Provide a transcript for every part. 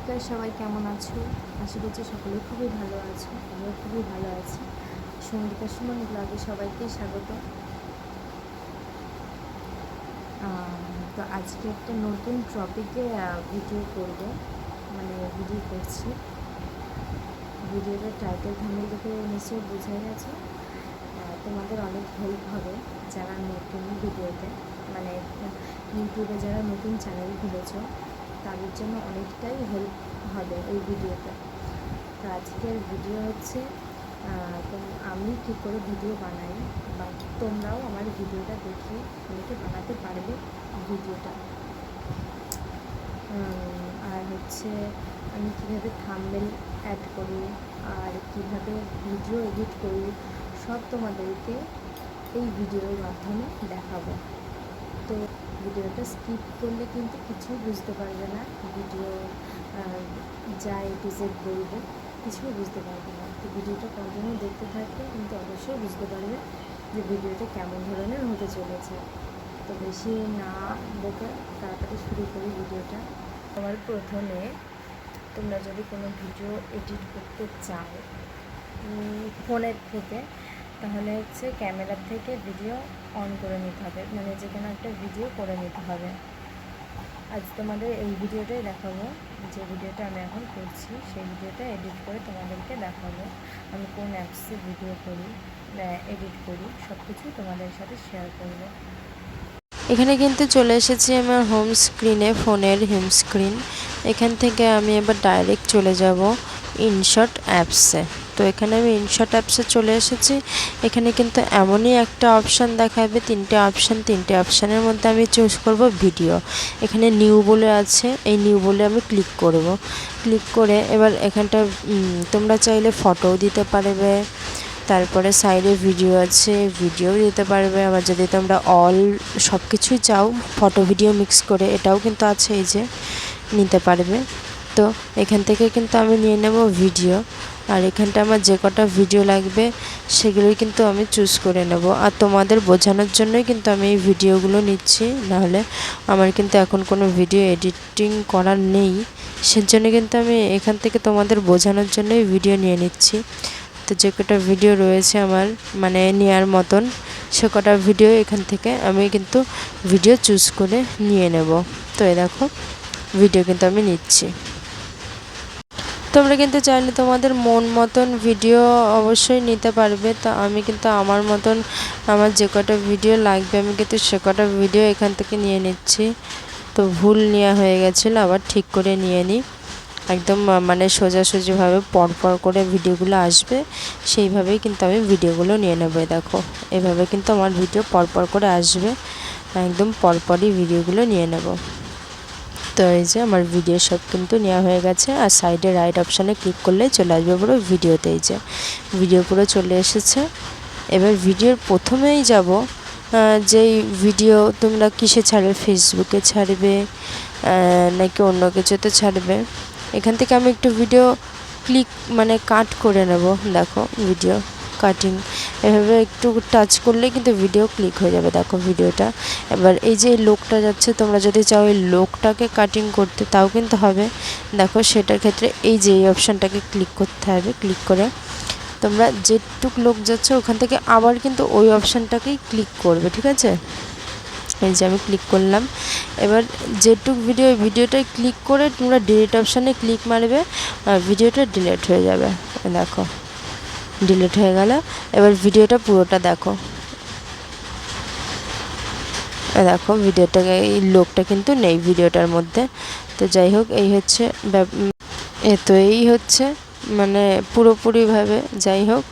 নমস্কার, সবাই কেমন আছো? আশা করছি সকলে খুবই ভালো আছো। আমিও খুবই ভালো আছি। সঙ্গীতা সুমন ব্লগে সবাইকে স্বাগত। তো আজকে একটা নতুন টপিকে ভিডিও করব, ভিডিও করছি। ভিডিওটার টাইটেল থাম্বনেল দেখে নিশ্চয়ই বুঝে গেছে। তোমাদের অনেক হেল্প হবে যারা নতুন ভিডিওতে ইউটিউবে যারা নতুন চ্যানেল খুলেছো, তাদের জন্য অনেকটাই হেল্প হবে এই ভিডিওটা। তো আজকের ভিডিও হচ্ছে আমি কী করে ভিডিও বানাই, বা তোমরাও আমার ভিডিওটা দেখে অনেকে বানাতে পারবে ভিডিওটা। আর হচ্ছে আমি কীভাবে থাম্বনেল অ্যাড করি আর কীভাবে ভিডিও এডিট করি, সব তোমাদেরকে এই ভিডিওর মাধ্যমে দেখাবো। তো ভিডিওটা স্কিপ করলে কিন্তু কিছুই বুঝতে পারবে না। ভিডিও যা এপিসোড বলবো কিছুই বুঝতে পারবে না। তো ভিডিওটা কন্টিনিউ দেখতে থাকলে কিন্তু অবশ্যই বুঝতে পারবে যে ভিডিওটা কেমন ধরনের হতে চলেছে। তো বেশি না বকে তাড়াতাড়ি শুরু করি ভিডিওটা। তোমার প্রথমে তোমরা যদি কোনো ভিডিও এডিট করতে চাও ফোনের থেকে, তাহলে হচ্ছে ক্যামেরার থেকে ভিডিও অন করে নিতে হবে, যে কোনো একটা ভিডিও করে নিতে হবে। আজ তোমাদের এই ভিডিওটাই দেখাবো, যে ভিডিওটা আমি এখন করছি সেই ভিডিওটা এডিট করে তোমাদেরকে দেখাবো। আমি কোন অ্যাপসে ভিডিও করি, এডিট করি, সব কিছু তোমাদের সাথে শেয়ার করবো। এখানে কিন্তু চলে এসেছি আমার হোম স্ক্রিনে, ফোনের হোম স্ক্রিন। এখান থেকে আমি এবার ডাইরেক্ট চলে যাব ইনশট অ্যাপসে। তো এখানে আমি ইনশট অ্যাপসে চলে এসেছি। এখানে কিন্তু এমনই একটা অপশান দেখাবে, তিনটে অপশানের মধ্যে আমি চুজ করব ভিডিও। এখানে নিউ বলে আছে, এই নিউ বলে আমি ক্লিক করব। ক্লিক করে এবার এখানটা তোমরা চাইলে ফটোও দিতে পারবে, তারপরে সাইডে ভিডিও আছে, ভিডিও দিতে পারবে। আবার যদি তোমরা অল সব কিছুই চাও ফটো ভিডিও মিক্স করে, এটাও কিন্তু আছে, এই যে নিতে পারবে। তো এখান থেকে কিন্তু আমি নিয়ে নেব ভিডিও। আর এখানটা আমার যে কটা ভিডিও লাগবে সেগুলোই কিন্তু আমি চুজ করে নেব। আর তোমাদের বোঝানোর জন্যই কিন্তু আমি এই ভিডিওগুলো নিচ্ছি, নাহলে আমার কিন্তু এখন কোনো ভিডিও এডিটিং করার নেই। সেজন্য কিন্তু আমি এখান থেকে তোমাদের বোঝানোর জন্যই ভিডিও নিয়ে নিচ্ছি। তো যে কটা ভিডিও রয়েছে আমার নেওয়ার মতন, সে কটা ভিডিও এখান থেকে আমি কিন্তু ভিডিও চুজ করে নিয়ে নেব। তো এই দেখো ভিডিও কিন্তু আমি নিচ্ছি। তোমরা কিন্তু চাইলে তোমাদের মন মতন ভিডিও অবশ্যই নিতে পারবে। তো আমি কিন্তু আমার মতন, আমার যে কটা ভিডিও লাগবে আমি কিন্তু সে কটা ভিডিও এখান থেকে নিয়ে নিচ্ছি। তো ভুল নেওয়া হয়ে গেছিলো, আবার ঠিক করে নিয়ে নিই। একদম সোজাসুজিভাবে পরপর করে ভিডিওগুলো আসবে, সেইভাবেই কিন্তু আমি ভিডিওগুলো নিয়ে নেবো। দেখো এভাবে কিন্তু আমার ভিডিও পরপর করে আসবে, একদম পরপরই ভিডিওগুলো নিয়ে নেব। তো এই যে আমার ভিডিও সব কিন্তু নেওয়া হয়ে গেছে। আর সাইডে রাইট অপশানে ক্লিক করলেই চলে আসবে পুরো ভিডিওতে। এই যে ভিডিও পুরো চলে এসেছে। এবার ভিডিওর প্রথমেই যাব, যেই ভিডিও তোমরা কিসে ছাড়বে, ফেসবুকে ছাড়বে নাকি অন্য কিছুতে ছাড়বে। এখান থেকে আমি একটু ভিডিও ক্লিক কাট করে নেব। দেখো ভিডিও কাটিং, এভাবে একটু টাচ করলে কিন্তু ভিডিও ক্লিক হয়ে যাবে। দেখো ভিডিওটা। এবার এই যে লোকটা যাচ্ছে, তোমরা যদি চাও এই লোকটাকে কাটিং করতে তাও কিন্তু হবে। দেখো সেটার ক্ষেত্রে এই যে এই অপশানটাকে ক্লিক করতে হবে। ক্লিক করে তোমরা যেটুক লোক যাচ্ছে ওখান থেকে আবার কিন্তু ওই অপশানটাকেই ক্লিক করবে, ঠিক আছে। এই যে আমি ক্লিক করলাম। এবার যেটুক ভিডিও, ভিডিওটায় ক্লিক করে তোমরা ডিলিট অপশানে ক্লিক মারবে, ভিডিওটা ডিলিট হয়ে যাবে। দেখো ডিলিট হয়ে গেল। এবার ভিডিওটা পুরোটা দেখো। দেখো ভিডিওটাকে, এই লোকটা কিন্তু নেই ভিডিওটার মধ্যে। তো যাই হোক, এই হচ্ছে এই হচ্ছে পুরোপুরিভাবে। যাই হোক,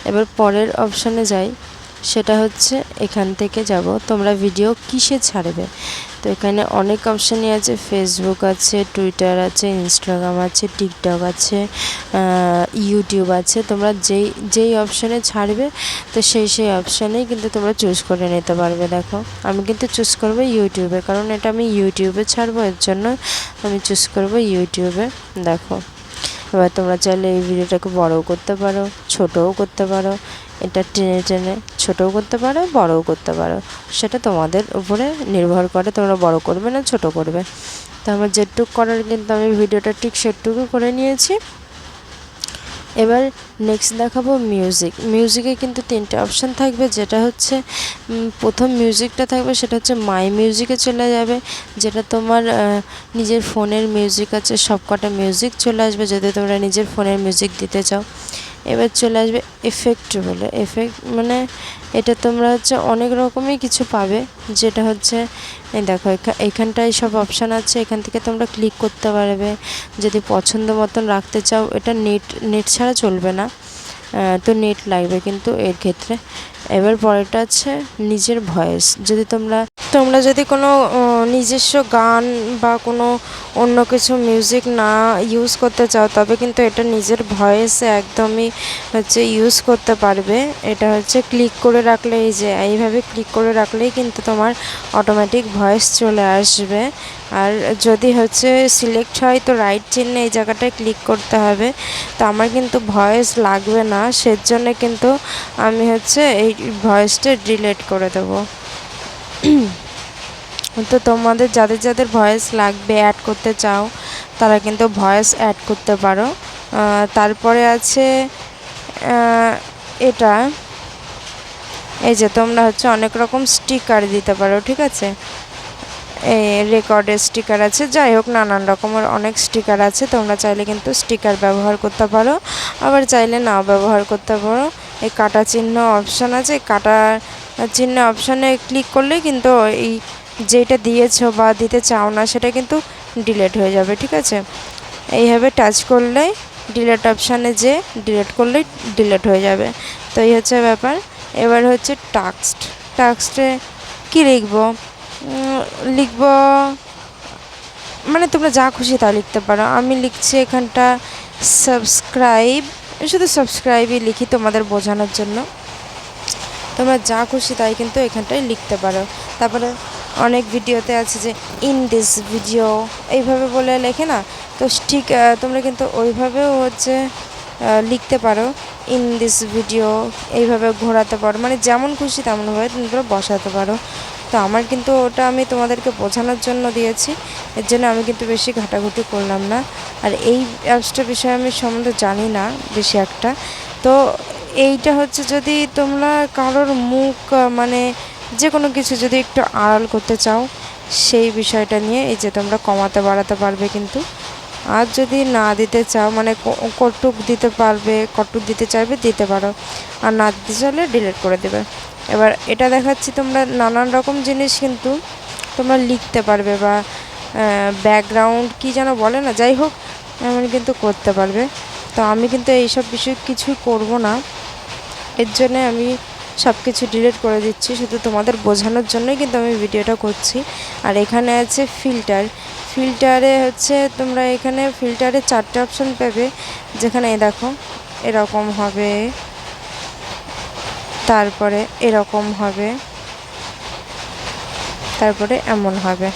এবার পরের অপশানে যাই। সেটা হচ্ছে এখান থেকে যাব তোমরা ভিডিও কিসে ছাড়বে। তো এখানে অনেক অপশানই আছে, ফেসবুক আছে, টুইটার আছে, ইনস্টাগ্রাম আছে, টিকটক আছে, ইউটিউব আছে। তোমরা যেই অপশানে ছাড়বে তো সেই অপশানেই কিন্তু তোমরা চুজ করে নিতে পারবে। দেখো আমি কিন্তু চুজ করবো ইউটিউবে, কারণ এটা আমি ইউটিউবে ছাড়বো, এর জন্য আমি চুজ করবো ইউটিউবে। দেখো এবার তোমরা চাইলে এই ভিডিওটাকে বড়ও করতে পারো, ছোটও করতে পারো। এটা টেনে টেনে ছোটও করতে পারো, বড়ও করতে পারো, সেটা তোমাদের উপরে নির্ভর করে তোমরা বড় করবে না ছোট করবে। তো আমার যেটুকু করার কিন্তু আমি ভিডিওটা ঠিক সেটুকু করে নিয়েছি। এবার নেক্সট দেখাবো মিউজিকে কিন্তু 3টে অপশান থাকবে, যেটা হচ্ছে প্রথম মিউজিকটা থাকবে সেটা হচ্ছে মাই মিউজিকে চলে যাবে, যেটা তোমার নিজের ফোনের মিউজিক আছে, সবকটা মিউজিক চলে আসবে যদি তোমরা নিজের ফোনের মিউজিক দিতে চাও। এবার চলে আসবে এফেক্ট বলে, এফেক্ট মানে এটা তোমরা হচ্ছে অনেক রকমই কিছু পাবে, যেটা হচ্ছে এই দেখো এখানটায় সব অপশান আছে, এখান থেকে তোমরা ক্লিক করতে পারবে যদি পছন্দ মতন রাখতে চাও। এটা নেট ছাড়া চলবে না, তো নেট লাগবে কিন্তু এর ক্ষেত্রে। এবার পরেরটা আছে নিজের ভয়েস, যদি তোমরা যদি কোনো নিজস্ব গান বা কোনো অন্য কিছু মিউজিক না ইউজ করতে চাও, তবে কিন্তু এটা নিজের ভয়েসে একদমই হচ্ছে ইউজ করতে পারবে। এটা হচ্ছে ক্লিক করে রাখলে, এই যে এইভাবে ক্লিক করে রাখলেই কিন্তু তোমার অটোমেটিক ভয়েস চলে আসবে। আর যদি হচ্ছে সিলেক্ট হয় তো রাইট চিহ্নে এই জায়গাটায় ক্লিক করতে হবে। তো আমার কিন্তু ভয়েস লাগবে না, সেজন্য কিন্তু আমি হচ্ছে এই ভয়েসটা ডিলিট করে দেবো। তো তোমাদের যাদের ভয়েস লাগবে, অ্যাড করতে চাও, তারা কিন্তু ভয়েস অ্যাড করতে পারো। তারপরে আছে এটা, এই যে তোমরা হচ্ছে অনেক রকম স্টিকার দিতে পারো, ঠিক আছে। রেকর্ডের স্টিকার আছে, যাই হোক নানান রকমের অনেক স্টিকার আছে, তোমরা চাইলে কিন্তু স্টিকার ব্যবহার করতে পারো, আবার চাইলে নাও ব্যবহার করতে পারো। এই কাটা চিহ্ন অপশান আছে, কাটা চিহ্ন অপশানে ক্লিক করলেই কিন্তু এই যেটা দিয়েছো বা দিতে চাও না সেটা কিন্তু ডিলিট হয়ে যাবে, ঠিক আছে। এইভাবে টাচ করলেই ডিলিট অপশানে যে ডিলিট করলেই ডিলিট হয়ে যাবে। তো এই হচ্ছে ব্যাপার। এবার হচ্ছে টাক্সটে কী লিখবো, মানে তোমরা যা খুশি তা লিখতে পারো। আমি লিখছি এখানটা সাবস্ক্রাইব, শুধু সাবস্ক্রাইবই লিখি তোমাদের বোঝানোর জন্য। তোমরা যা খুশি তাই কিন্তু এখানটায় লিখতে পারো। তারপরে অনেক ভিডিওতে আছে যে ইন দিস ভিডিও এইভাবে বলে লেখে না, তো ঠিক তোমরা কিন্তু ওইভাবেও হচ্ছে লিখতে পারো। ইন দিস ভিডিও এইভাবে ঘোরাতে পারো, মানে যেমন খুশি তেমনভাবে তোমরা বসাতে পারো। তো আমার কিন্তু ওটা আমি তোমাদেরকে বোঝানোর জন্য দিয়েছি, এর জন্য আমি কিন্তু বেশি ঘাটাঘুটি করলাম না। আর এই অ্যাপসটার বিষয়ে আমি সম্বন্ধে জানি না বেশি একটা। তো এইটা হচ্ছে যদি তোমরা কারোর মুখ মানে যে কোনো কিছু যদি একটু আড়াল করতে চাও, সেই বিষয়টা নিয়ে এই যে তোমরা কমাতে বাড়াতে পারবে কিন্তু। আর যদি না দিতে চাও, মানে কটুক দিতে পারবে, কটুক দিতে চাইবে দিতে পারো, আর না দিতে চাইলে ডিলিট করে দেবে। এবার এটা দেখাচ্ছি, তোমরা নানান রকম জিনিস কিন্তু তোমরা লিখতে পারবে, বা ব্যাকগ্রাউন্ড কি যেন বলে না, যাই হোক এমন কিন্তু করতে পারবে। তো আমি কিন্তু এইসব বিষয় কিছুই করব না, এর জন্য আমি সব কিছু ডিলিট করে দিচ্ছি, শুধু তোমাদের বোঝানোর জন্যই কিন্তু আমি ভিডিওটা করছি। আর এখানে আছে ফিল্টারে হচ্ছে তোমরা এখানে ফিল্টারে 4টে অপশান পাবে, যেখানে দেখো এরকম হবে, তারপরে এরকম হবে, তারপরে এমন হবে।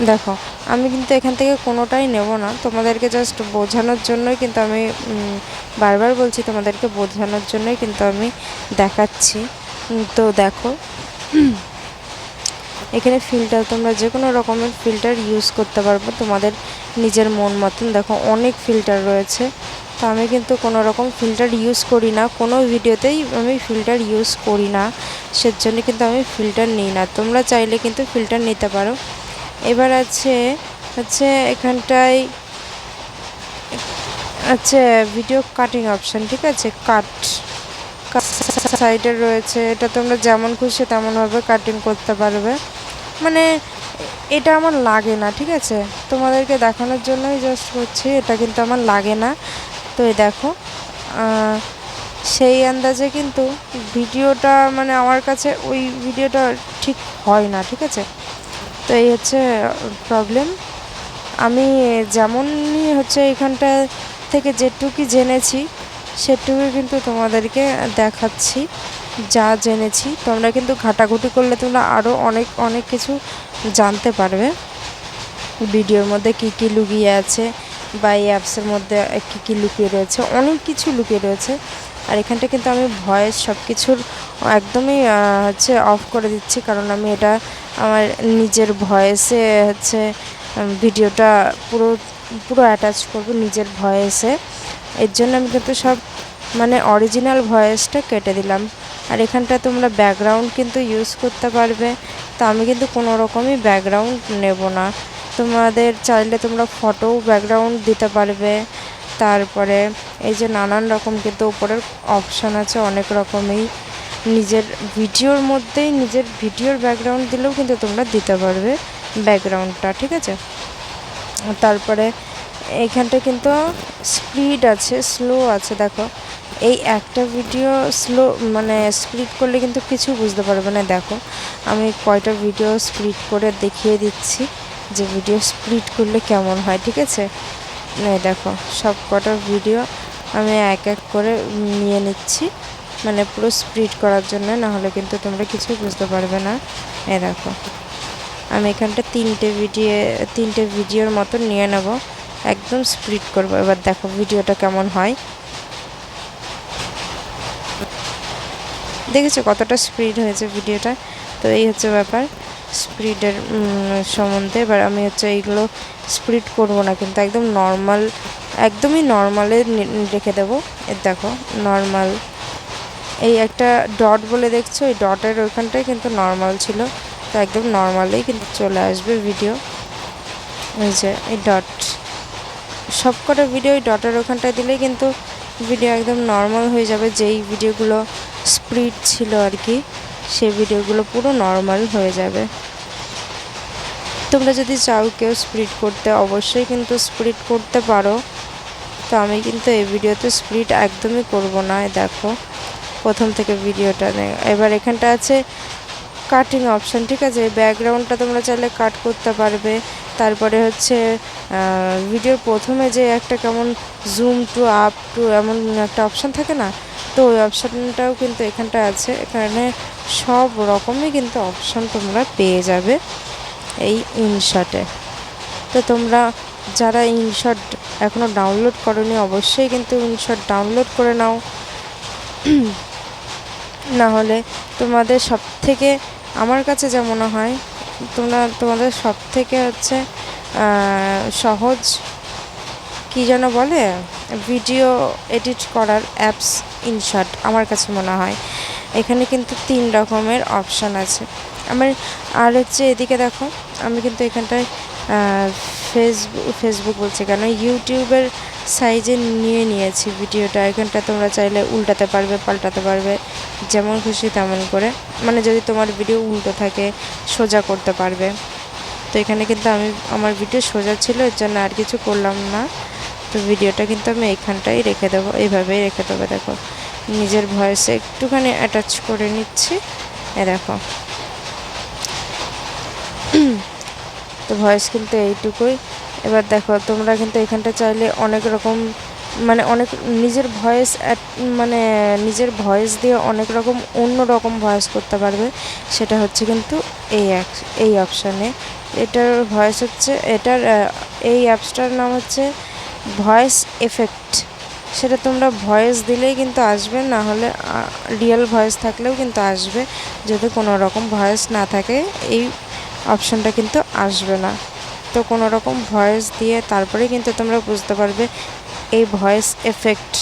দেখো আমি কিন্তু এখান থেকে কোনোটাই নেব না, তোমাদেরকে জাস্ট বোঝানোর জন্যই কিন্তু আমি বারবার বলছি, তোমাদেরকে বোঝানোর জন্যই কিন্তু আমি দেখাচ্ছি। তো দেখো এখানে ফিল্টার, তোমরা যে কোনো রকমের ফিল্টার ইউজ করতে পারবো তোমাদের নিজের মন মতন। দেখো অনেক ফিল্টার রয়েছে, তো আমি কিন্তু কোনো রকম ফিল্টার ইউজ করি না, কোনো ভিডিওতেই আমি ফিল্টার ইউজ করি না, সেজন্য কিন্তু আমি ফিল্টার নিই না। তোমরা চাইলে কিন্তু ফিল্টার নিতে পারো। এবার হচ্ছে এখানটায় আছে ভিডিও কাটিং অপশান, ঠিক আছে। কাট সাইডে রয়েছে, এটা তোমরা যেমন খুশি তেমনভাবে কাটিং করতে পারবে, মানে এটা আমার লাগে না, ঠিক আছে, তোমাদেরকে দেখানোর জন্যই জাস্ট করছি, এটা কিন্তু আমার লাগে না। তো এই দেখো সেই আন্দাজে কিন্তু ভিডিওটা, মানে আমার কাছে ওই ভিডিওটা ঠিক হয় না, ঠিক আছে। তো এই হচ্ছে প্রবলেম। আমি যেমনই হচ্ছে এখানটা থেকে যেটুকু জেনেছি সেটুকুই কিন্তু তোমাদেরকে দেখাচ্ছি, যা জেনেছি। তোমরা কিন্তু ঘাটাঘুটি করলে তোমরা আরও অনেক কিছু জানতে পারবে, ভিডিওর মধ্যে কী কী লুকিয়ে আছে, বা এই অ্যাপসের মধ্যে কী কী লুকিয়ে রয়েছে, অনেক কিছু লুকিয়ে রয়েছে। আর এখানটা কিন্তু আমি ভয়েস সব কিছুর একদমই হচ্ছে অফ করে দিচ্ছি, কারণ আমি এটা আমার নিজের ভয়েসে হচ্ছে ভিডিওটা পুরো পুরো অ্যাটাচ করব নিজের ভয়েসে। এর জন্য আমি কিন্তু সব মানে অরিজিনাল ভয়েসটা কেটে দিলাম। আর এখানটা তোমরা ব্যাকগ্রাউন্ড কিন্তু ইউজ করতে পারবে, তো আমি কিন্তু কোনো রকমই ব্যাকগ্রাউন্ড নেব না। তোমাদের চাইলে তোমরা ফটো ব্যাকগ্রাউন্ড দিতে পারবে। তারপরে এই যে নানান রকম কিন্তু উপরের অপশান আছে অনেক রকমই। নিজের ভিডিওর মধ্যেই নিজের ভিডিওর ব্যাকগ্রাউন্ড দিলেও কিন্তু তোমরা দিতে পারবে ব্যাকগ্রাউন্ডটা, ঠিক আছে। তারপরে এইখানটা কিন্তু স্পিড আছে, স্লো আছে। দেখো এই একটা ভিডিও স্লো মানে স্প্লিট করলে কিন্তু কিছু বুঝতে পারবে না। দেখো আমি কয়টা ভিডিও স্প্লিট করে দেখিয়ে দিচ্ছি যে ভিডিও স্প্লিট করলে কেমন হয়, ঠিক আছে। দেখো সব কটা ভিডিও আমি এক এক করে নিয়ে নিচ্ছি, মানে পুরো স্প্লিট করার জন্য, না হলে কিন্তু তোমরা কিছু বুঝতে পারবে না। দেখো আমি এখানটা তিনটে ভিডিওর মতো নিয়ে নেব, একদম স্প্লিট করব। এবার দেখো ভিডিওটা কেমন হয়, দেখেছো কতটা স্পিড হয়েছে ভিডিওটা। তো এই হচ্ছে ব্যাপার স্পিডের সম্বন্ধে। এবার আমি হচ্ছে এইগুলো স্পিড করব না, কিন্তু একদম নর্মাল, একদমই নর্মালে রেখে দেবো। দেখো নর্মাল, এই একটা ডট বলে দেখছো, এই ডটের ওইখানটাই কিন্তু নর্মাল ছিল, তো একদম নর্মালেই কিন্তু চলে আসবে ভিডিও। এই যে এই ডট, সবকটা ভিডিও এই ডটের ওখানটায় দিলেই কিন্তু ভিডিও একদম নর্মাল হয়ে যাবে। যেই ভিডিওগুলো স্পিড ছিল আর কি, সেই ভিডিওগুলো পুরো নর্মাল হয়ে যাবে। তোমরা যদি চাও কেউ স্পিড করতে, অবশ্যই কিন্তু স্পিড করতে পারো। তো আমি কিন্তু এই ভিডিওতে স্পিড একদমই করব না। দেখো প্রথম থেকে ভিডিওটা এবার এখানটা আছে কাটিং অপশান, ঠিক আছে। ব্যাকগ্রাউন্ডটা তোমরা চাইলে কাট করতে পারবে। তারপরে হচ্ছে ভিডিওর প্রথমে যে একটা কেমন জুম টু আপ টু এমন একটা অপশান থাকে না, তো ওই অপশানটাও কিন্তু এখানটা আছে। এখানে সব রকমই কিন্তু অপশান তোমরা পেয়ে যাবে এই ইনশটে। তো তোমরা যারা ইনশট এখনও ডাউনলোড করোনি, অবশ্যই কিন্তু ইনশট ডাউনলোড করে নাও। না হলে তোমাদের সব থেকে, আমার কাছে যা মনে হয়, তোমাদের সব থেকে হচ্ছে সহজ কি যেন বলে ভিডিও এডিট করার অ্যাপস ইনশট আমার কাছে মনে হয়। এখানে কিন্তু 3 রকমের অপশান আছে আমার। আর হচ্ছে এদিকে দেখো আমি কিন্তু এখানটায় ফেসবুক বলছে কেন, ইউটিউবের সাইজে নিয়েছি ভিডিওটা। এখানটা তোমরা চাইলে উল্টাতে পারবে, পাল্টাতে পারবে, যেমন খুশি তেমন করে। মানে যদি তোমার ভিডিও উল্টো থাকে সোজা করতে পারবে। তো এখানে কিন্তু আমার ভিডিও সোজা ছিল, এর জন্য আর কিছু করলাম না। তো ভিডিওটা কিন্তু আমি এইখানটাই রেখে দেবো, এইভাবেই রেখে দেবো। দেখো নিজের ভয়েসে একটুখানি অ্যাটাচ করে নিচ্ছি, দেখো। তো ভয়েস কিন্তু এইটুকুই। এবার দেখো তোমরা কিন্তু এখানটা চাইলে অনেক রকম মানে অনেক নিজের ভয়েস দিয়ে অনেক রকম অন্য রকম ভয়েস করতে পারবে। সেটা হচ্ছে কিন্তু এই অপশানে। এটার ভয়েস হচ্ছে এই অ্যাপসটার নাম হচ্ছে ভয়েস এফেক্ট। সেটা তোমরা ভয়েস দিলেই কিন্তু আসবে, না হলে রিয়েল ভয়েস থাকলেও কিন্তু আসবে। যদি কোনো রকম ভয়েস না থাকে এই অপশানটা কিন্তু আসবে না। তো কোনো রকম ভয়েস দিয়ে তারপরে কিন্তু তোমরা বুঝতে পারবে এই ভয়েস এফেক্ট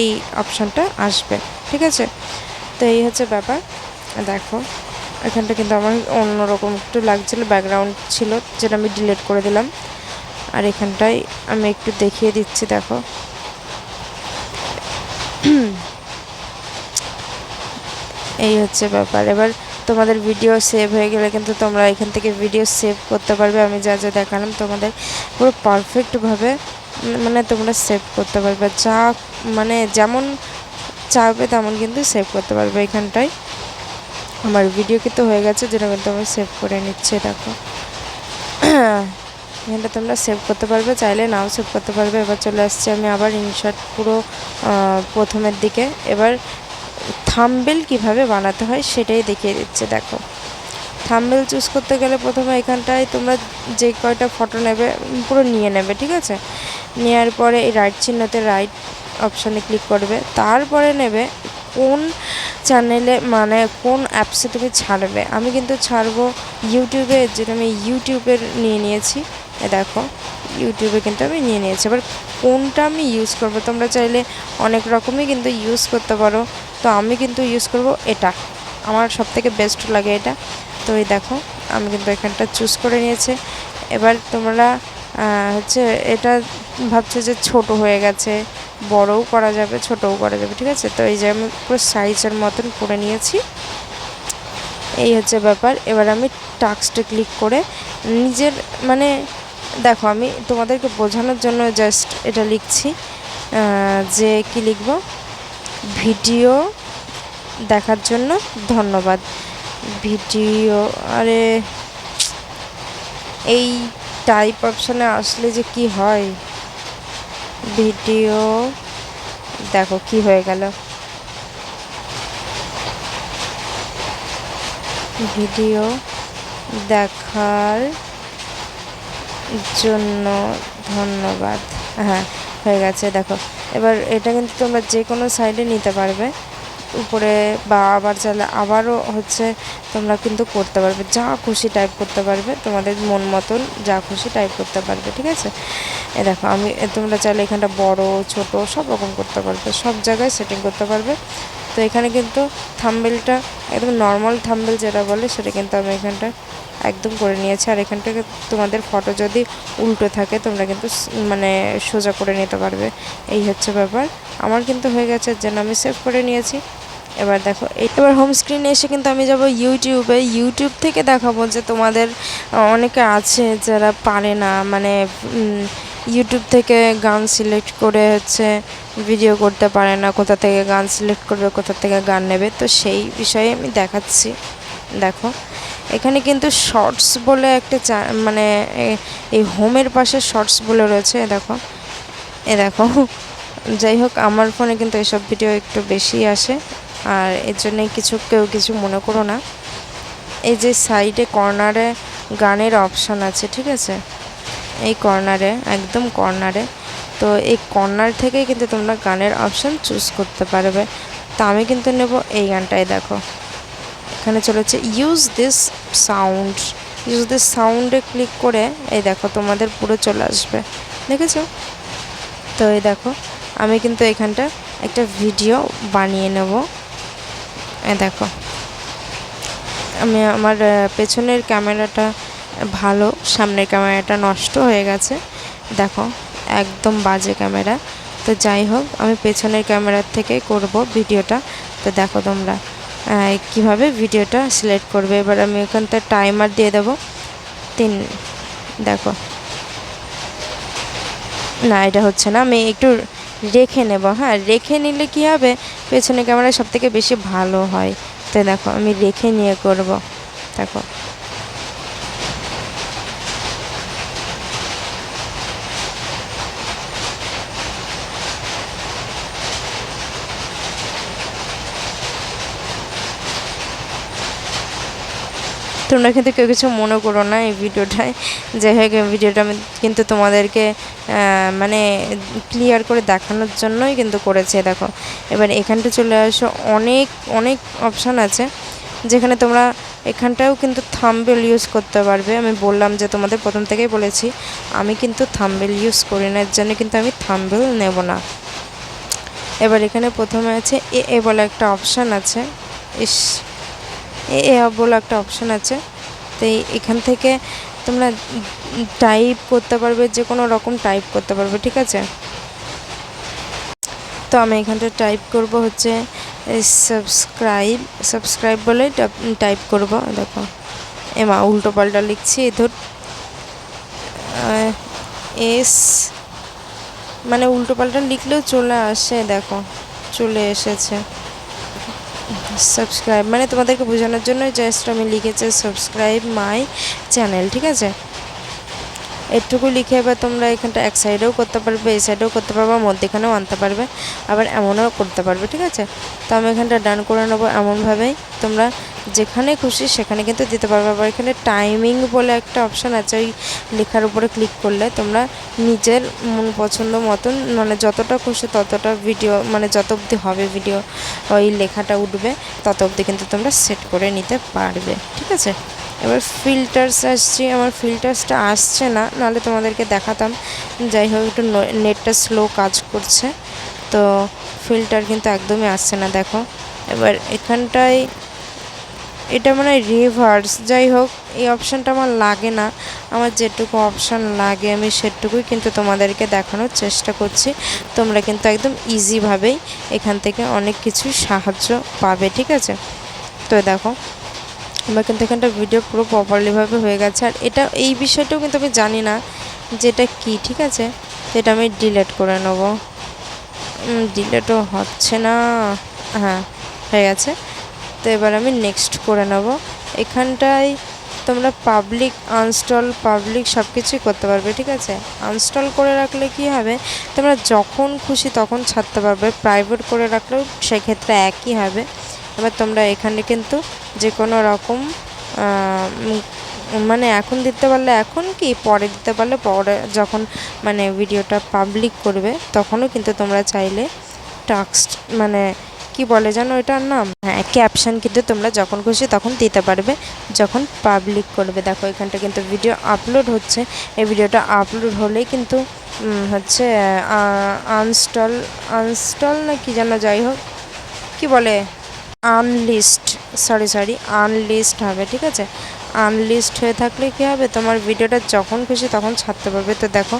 এই অপশানটা আসবে, ঠিক আছে। তো এই হচ্ছে ব্যাপার। দেখো এখানটা কিন্তু আমার অন্যরকম একটু লাগছিলো, ব্যাকগ্রাউন্ড ছিল যেটা আমি ডিলিট করে দিলাম। আর এখানটায় আমি একটু দেখিয়ে দিচ্ছি, দেখো এই হচ্ছে ব্যাপার। এবার তোমাদের ভিডিও সেভ হয়ে গেলে কিন্তু তোমরা এখান থেকে ভিডিও সেভ করতে পারবে। আমি যা যা দেখালাম তোমাদের পুরো পারফেক্টভাবে মানে তোমরা সেভ করতে পারবে, যা মানে যেমন চাইবে তেমন কিন্তু সেভ করতে পারবে। এখানটায় আমার ভিডিও কিন্তু হয়ে গেছে, যেটা কিন্তু আমি সেভ করে নিচ্ছি। দেখো এখানটা তোমরা সেভ করতে পারবে, চাইলে নাও সেভ করতে পারবে। এবার চলে আসছি আমি আবার ইনশট পুরো প্রথমের দিকে। এবার থাম্বনেল কিভাবে বানাতে হয় সেটাই দেখিয়ে দিচ্ছে। দেখো থাম্বনেল চুজ করতে গেলে প্রথমে এখানটায় তোমরা যে কয়টা ফটো নেবে পুরো নিয়ে নেবে, ঠিক আছে। নেওয়ার পরে এই রাইট চিহ্নতে রাইট অপশানে ক্লিক করবে, তারপরে নেবে কোন চ্যানেলে মানে কোন অ্যাপসে তুমি ছাড়বে। আমি কিন্তু ছাড়বো ইউটিউবে, যেটা আমি ইউটিউবের নিয়ে নিয়েছি। দেখো ইউটিউবে কিন্তু আমি নিয়ে নিয়েছি। এবার কোনটা আমি ইউজ করব, তোমরা চাইলে অনেক রকমই কিন্তু ইউজ করতে পারো। তো আমি কিন্তু ইউজ করব এটা, আমার সবথেকে বেস্ট লাগে এটা। তো এই দেখো আমি কিন্তু এখানটা চুজ করে নিয়েছি। এবার তোমরা হচ্ছে এটা ভাবছো যে ছোট হয়ে গেছে, বড়ও করা যাবে ছোটও করা যাবে, ঠিক আছে। তো এই যে আমি পুরো সাইজের মতন করে নিয়েছি, এই হচ্ছে ব্যাপার। এবার আমি টাস্কটা ক্লিক করে নিজের মানে দেখো আমি তোমাদেরকে বোঝানোর জন্য জাস্ট এটা লিখছি যে কি লিখব, ভিডিও দেখার জন্য ধন্যবাদ। ভিডিও, আরে এই টাইপ অপশানে আসলে যে কি হয়, ভিডিও দেখো কি হয়ে গেল, ভিডিও দেখার জন্য ধন্যবাদ। হ্যাঁ হয়ে গেছে দেখো। এবার এটা কিন্তু তোমরা যে কোনো সাইডে নিতে পারবে, উপরে বা আবার চাইলে আবারও হচ্ছে তোমরা কিন্তু করতে পারবে, যা খুশি টাইপ করতে পারবে, তোমাদের মন মতন যা খুশি টাইপ করতে পারবে, ঠিক আছে। এ দেখো আমি তোমরা চাইলে এখানটা বড় ছোট সব রকম করতে পারবে, সব জায়গায় সেটিং করতে পারবে। তো এখানে কিন্তু থাম্বনেলটা একদম নর্মাল থাম্বনেল যেটা বলে সেটা কিন্তু আমি এখানটা একদম করে নিয়েছি। আর এখান থেকে তোমাদের ফটো যদি উল্টো থাকে তোমরা কিন্তু মানে সোজা করে নিতে পারবে, এই হচ্ছে ব্যাপার। আমার কিন্তু হয়ে গেছে, এর জন্য আমি সেভ করে নিয়েছি। এবার দেখো এবার হোম স্ক্রিনে এসে কিন্তু আমি যাব ইউটিউবে। ইউটিউব থেকে দেখাবো যে তোমাদের অনেকে আছে যারা পারে না, মানে ইউটিউব থেকে গান সিলেক্ট করে হচ্ছে ভিডিও করতে পারে না, কোথা থেকে গান সিলেক্ট করবে, কোথা থেকে গান নেবে। তো সেই বিষয়ে আমি দেখাচ্ছি। দেখো এখানে কিন্তু শর্টস বলে একটা মানে এই হোমের পাশে শর্টস বলে রয়েছে, দেখো দেখো। যাই হোক আমার ফোনে কিন্তু এসব ভিডিও একটু বেশি আসে, আর এর জন্যে কেউ কিছু মনে করো না। এই যে সাইডে কর্নারে গানের অপশান আছে, ঠিক আছে, এই কর্নারে একদম কর্নারে। তো এই কর্নার থেকেই কিন্তু তোমরা গানের অপশান চুজ করতে পারবে। তো আমি কিন্তু নেব এই গানটাই। দেখো এখানে চলেছে use this sound, use this সাউন্ডে ক্লিক করে এই দেখো তোমাদের পুরো চলে আসবে, দেখেছো। তো এই দেখো আমি কিন্তু এখানটা একটা ভিডিও বানিয়ে নেব। দেখো আমি আমার পেছনের ক্যামেরাটা ভালো, সামনের ক্যামেরাটা নষ্ট হয়ে গেছে, দেখো একদম বাজে ক্যামেরা। তো যাই হোক আমি পেছনের ক্যামেরার থেকে করব ভিডিওটা। তো দেখো তোমরা কিভাবে ভিডিওটা সিলেক্ট করবে। এবার আমি এখানটা টাইমার দিয়ে দেবো 3। দেখো না এটা হচ্ছে না, আমি একটু রেখে নেব। হ্যাঁ রেখে নিলে কি হবে, পেছনে ক্যামেরা সবথেকে বেশি ভালো হয়। তো দেখো আমি রেখে নিয়ে করব। দেখো তোমরা কিন্তু কেউ কিছু মনে করো না এই ভিডিওটায়। যাই হোক ভিডিওটা আমি কিন্তু তোমাদেরকে মানে ক্লিয়ার করে দেখানোর জন্যই কিন্তু করেছি। দেখো এবার এখানটা চলে আসো, অনেক অনেক অপশান আছে যেখানে তোমরা এখানটাও কিন্তু থাম্বনেল ইউজ করতে পারবে। আমি বললাম যে তোমাদের প্রথম থেকেই বলেছি আমি কিন্তু থাম্বনেল ইউজ করি না, এর জন্য কিন্তু আমি থাম্বনেল নেব না। এবার এখানে প্রথমে আছে এ বলে একটা অপশান আছে, এ বলে একটা অপশান আছে। তো এখান থেকে তোমরা টাইপ করতে পারবে, যে কোনো রকম টাইপ করতে পারবে, ঠিক আছে। তো আমি এখানটা টাইপ করব হচ্ছে সাবস্ক্রাইব বলে টাইপ করব। দেখো এমা উল্টো পাল্টা লিখছি, ধর এস মানে উল্টো পাল্টা লিখলেও চলে আসে, দেখো চলে এসেছে। সাবস্ক্রাইব মানে তোমাদেরকে বোঝানোর জন্য জাস্ট আমি লিখেছি সাবস্ক্রাইব মাই চ্যানেল, ঠিক আছে। এটুকু লিখে এবার তোমরা এখানটা এক সাইডেও করতে পারবে, এই সাইডেও করতে পারবে, মধ্যেখানেও আনতে পারবে, আবার এমনও করতে পারবে, ঠিক আছে। তো আমি এখানটা ডান করে নেবো। এমনভাবেই তোমরা যেখানে খুশি সেখানে কিন্তু দিতে পারবে। আবার এখানে টাইমিং বলে একটা অপশান আছে, ওই লেখার উপরে ক্লিক করলে তোমরা নিজের মন পছন্দ মতন মানে যতটা খুশি ততটা ভিডিও, মানে যত অবধি হবে ভিডিও ওই লেখাটা উঠবে তত অবধি কিন্তু তোমরা সেট করে নিতে পারবে, ঠিক আছে। এবার ফিল্টার্স আসছি, আমার ফিল্টার্সটা আসছে না, নাহলে তোমাদেরকে দেখাতাম। যাই হোক, একটু নেটটা স্লো কাজ করছে, তো ফিল্টার কিন্তু একদমই আসছে না। দেখো এবার এখানটায় এটা মানে রিভার্স, যাই হোক এই অপশানটা আমার লাগে না। আমার যেটুকু অপশান লাগে আমি সেটুকুই কিন্তু তোমাদেরকে দেখানোর চেষ্টা করছি। তোমরা কিন্তু একদম ইজিভাবেই এখান থেকে অনেক কিছুই সাহায্য পাবে, ঠিক আছে। তো দেখো আমার কিন্তু এখানটা ভিডিও পুরো প্রপারলিভাবে হয়ে গেছে। আর এটা এই বিষয়টাও কিন্তু আমি জানি না যেটা কি, ঠিক আছে। তো এটা আমি ডিলিট করে নেব। ডিলিটও হচ্ছে না, হ্যাঁ হয়ে গেছে। তো এবার আমি নেক্সট করে নেব। এখানটায় তোমরা পাবলিক আনস্টল পাবলিক সব কিছুই করতে পারবে, ঠিক আছে। আনস্টল করে রাখলে কি হবে, তোমরা যখন খুশি তখন ছাড়তে পারবে। প্রাইভেট করে রাখলেও সেক্ষেত্রে একই হবে। এবার তোমরা এখানে কিন্তু যে কোনো রকম মানে এখন দিতে পারলে এখন, কি পরে দিতে পারলে পরে, যখন মানে ভিডিওটা পাবলিক করবে তখনও কিন্তু তোমরা চাইলে টেক্সট মানে কি বলে জানো এটার নাম, হ্যাঁ ক্যাপশন কিন্তু তোমরা যখন খুশি তখন দিতে পারবে যখন পাবলিক করবে। দেখো এখানটা কিন্তু ভিডিও আপলোড হচ্ছে, এই ভিডিওটা আপলোড হলেই কিন্তু হচ্ছে আনস্টল না কি যেন, যাই হোক কি বলে আনলিস্ট, সরি আনলিস্ট হবে, ঠিক আছে। আনলিস্ট হয়ে থাকলে কী হবে, তোমার ভিডিওটা যখন খুশি তখন ছাড়তে পারবে। তো দেখো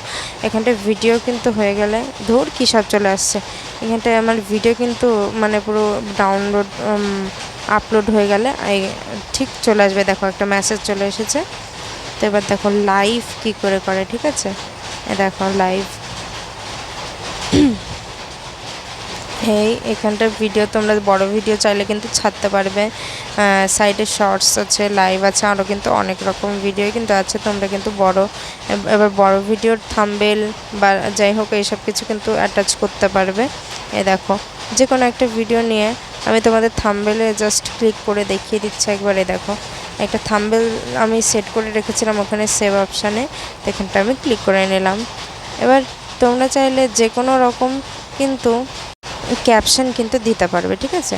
এখানটায় ভিডিও কিন্তু হয়ে গেলে ধর কী সব চলে আসছে, এখানটায় আমার ভিডিও কিন্তু মানে পুরো ডাউনলোড আপলোড হয়ে গেলে ঠিক চলে আসবে। দেখো একটা মেসেজ চলে এসেছে। তো এবার দেখো লাইভ কী করে করে, ঠিক আছে। দেখো লাইভ, এই এখানটার ভিডিও তোমরা বড় ভিডিও চাইলে কিন্তু ছাড়তে পারবে। সাইডে শর্টস আছে, লাইভ আছে, আরও কিন্তু অনেক রকম ভিডিও কিন্তু আছে। তোমরা কিন্তু এবার বড় ভিডিওর থাম্বনেল বা যাই হোক এইসব কিছু কিন্তু অ্যাটাচ করতে পারবে। দেখো যে কোনো একটা ভিডিও নিয়ে আমি তোমাদের থাম্বনেলে জাস্ট ক্লিক করে দেখিয়ে দিচ্ছি একবারে। দেখো একটা থাম্বনেল আমি সেট করে রেখেছিলাম ওখানে সেভ অপশানে, এখানটা আমি ক্লিক করে নিলাম। এবার তোমরা চাইলে যে কোনো রকম কিন্তু ক্যাপশন কিন্তু দিতে পারবে, ঠিক আছে।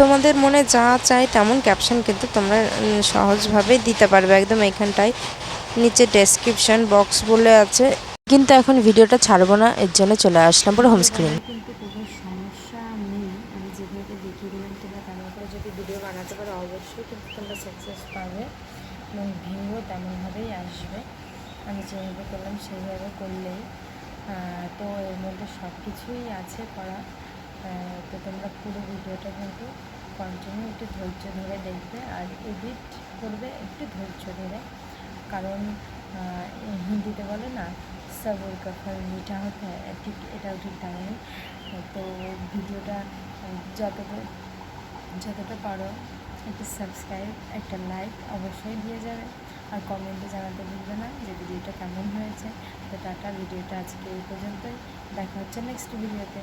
তোমাদের মনে যা চাই তেমন ক্যাপশন কিন্তু তোমরা সহজভাবেই দিতে পারবে। একদম এখানটায় নিচে ডেসক্রিপশন বক্স বলে আছে, কিন্তু এখন ভিডিওটা ছাড়বো না, এর জন্য চলে আসলাম পুরো হোম স্ক্রিন। কিন্তু কোনো সমস্যা নেই, আমি যেভাবে দেখিয়ে দিলাম তোমরা তেমন করে যদি ভিডিও বানাতে পারো অবশ্যই কিন্তু তোমরা সাকসেস পাবে এবং ভিউও তেমনভাবেই আসবে। আমি যেভাবে করলাম সেইভাবে করলেই, তো এর মধ্যে সব কিছুই আছে করা। তো তোমরা পুরো ভিডিওটা কিন্তু কন্টিনিউ একটু ধৈর্য ধরে দেখবে, আর এডিট করবে একটু ধৈর্য ধরে, কারণ হিন্দিতে বলে না সবর কা ফল মিঠা হতে হয়, ঠিক এটাও ঠিক তেমনই। তো ভিডিওটা যতটা পারো একটু সাবস্ক্রাইব, একটা লাইক অবশ্যই দিয়ে যাবে, আর কমেন্টে জানাতে ভুলবে না যে ভিডিওটা কেমন হয়েছে। তো টাটা, ভিডিওটা আজকে এই পর্যন্তই, দেখা হচ্ছে নেক্সট ভিডিওতে।